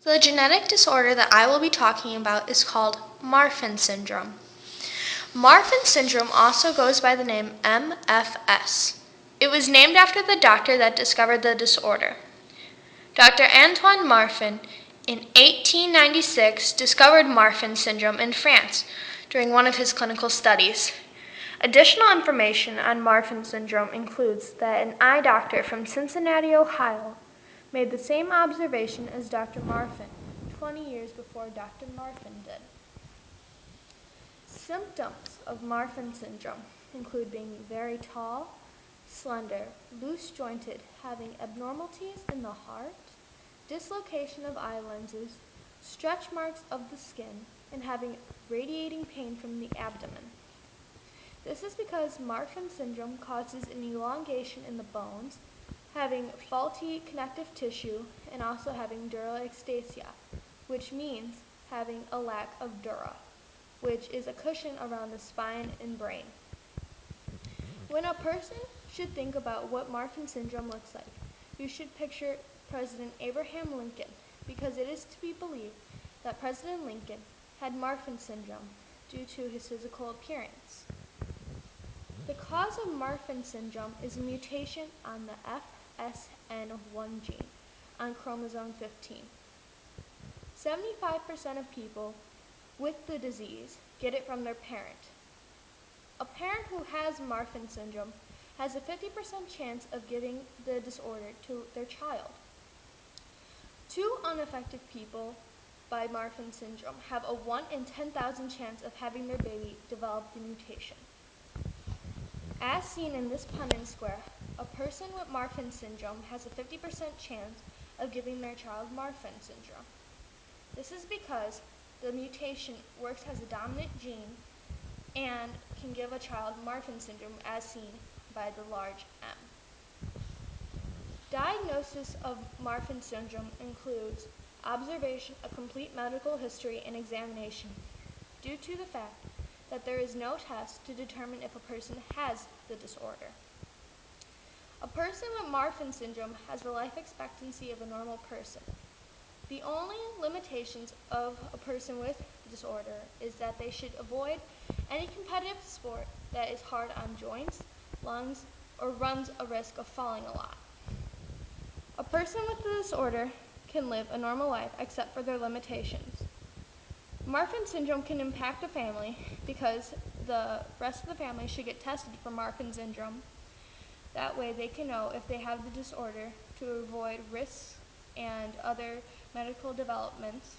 The genetic disorder that I will be talking about is called Marfan Syndrome. Marfan Syndrome also goes by the name MFS. It was named after the doctor that discovered the disorder. Dr. Antoine Marfan, in 1896, discovered Marfan Syndrome in France during one of his clinical studies. Additional information on Marfan Syndrome includes that an eye doctor from Cincinnati, Ohio, made the same observation as Dr. Marfan 20 years before Dr. Marfan did. Symptoms of Marfan Syndrome include being very tall, slender, loose-jointed, having abnormalities in the heart, dislocation of eye lenses, stretch marks of the skin, and having radiating pain from the abdomen. This is because Marfan Syndrome causes an elongation in the bones, having faulty connective tissue, and also having duroectasia, which means having a lack of dura, which is a cushion around the spine and brain. When a person should think about what Marfan Syndrome looks like, you should picture President Abraham Lincoln, because it is to be believed that President Lincoln had Marfan Syndrome due to his physical appearance. The cause of Marfan Syndrome is a mutation on the FSN1 gene on chromosome 15. 75% of people with the disease get it from their parent. A parent who has Marfan Syndrome has a 50% chance of giving the disorder to their child. 2 unaffected people by Marfan Syndrome have a 1 in 10,000 chance of having their baby develop the mutation. As seen in this Punnett square, a person with Marfan Syndrome has a 50% chance of giving their child Marfan Syndrome. This is because the mutation works as a dominant gene and can give a child Marfan Syndrome as seen by the large M. Diagnosis of Marfan Syndrome includes observation, a complete medical history, and examination, due to the fact that there is no test to determine if a person has the disorder. A person with Marfan Syndrome has the life expectancy of a normal person. The only limitations of a person with the disorder is that they should avoid any competitive sport that is hard on joints, lungs, or runs a risk of falling a lot. A person with the disorder can live a normal life except for their limitations. Marfan Syndrome can impact a family because the rest of the family should get tested for Marfan Syndrome. That way they can know if they have the disorder to avoid risks and other medical developments.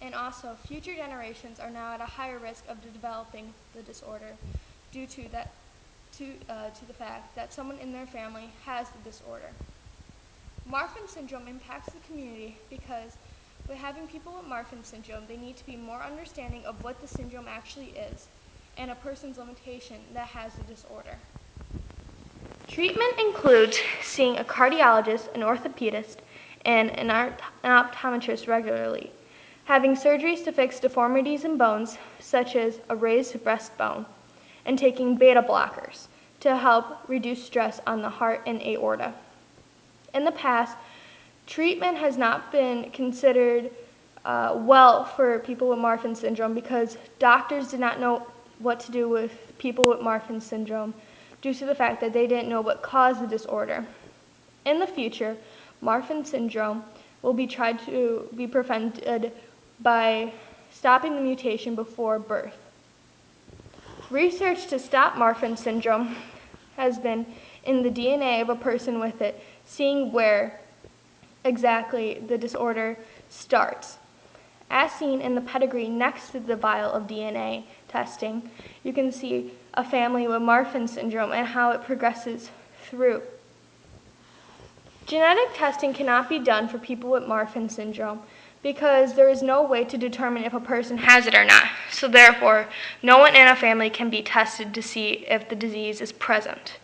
And also, future generations are now at a higher risk of developing the disorder due to the fact that someone in their family has the disorder. Marfan Syndrome impacts the community because by having people with Marfan Syndrome, they need to be more understanding of what the syndrome actually is and a person's limitation that has the disorder. Treatment includes seeing a cardiologist, an orthopedist, and an optometrist regularly, having surgeries to fix deformities in bones, such as a raised breastbone, and taking beta blockers to help reduce stress on the heart and aorta. In the past, treatment has not been considered well for people with Marfan Syndrome because doctors did not know what to do with people with Marfan Syndrome due to the fact that they didn't know what caused the disorder. In the future, Marfan Syndrome will be tried to be prevented by stopping the mutation before birth. Research to stop Marfan Syndrome has been in the DNA of a person with it, seeing where exactly the disorder starts. As seen in the pedigree next to the vial of DNA testing, you can see a family with Marfan Syndrome and how it progresses through. Genetic testing cannot be done for people with Marfan Syndrome because there is no way to determine if a person has it or not. So therefore, no one in a family can be tested to see if the disease is present.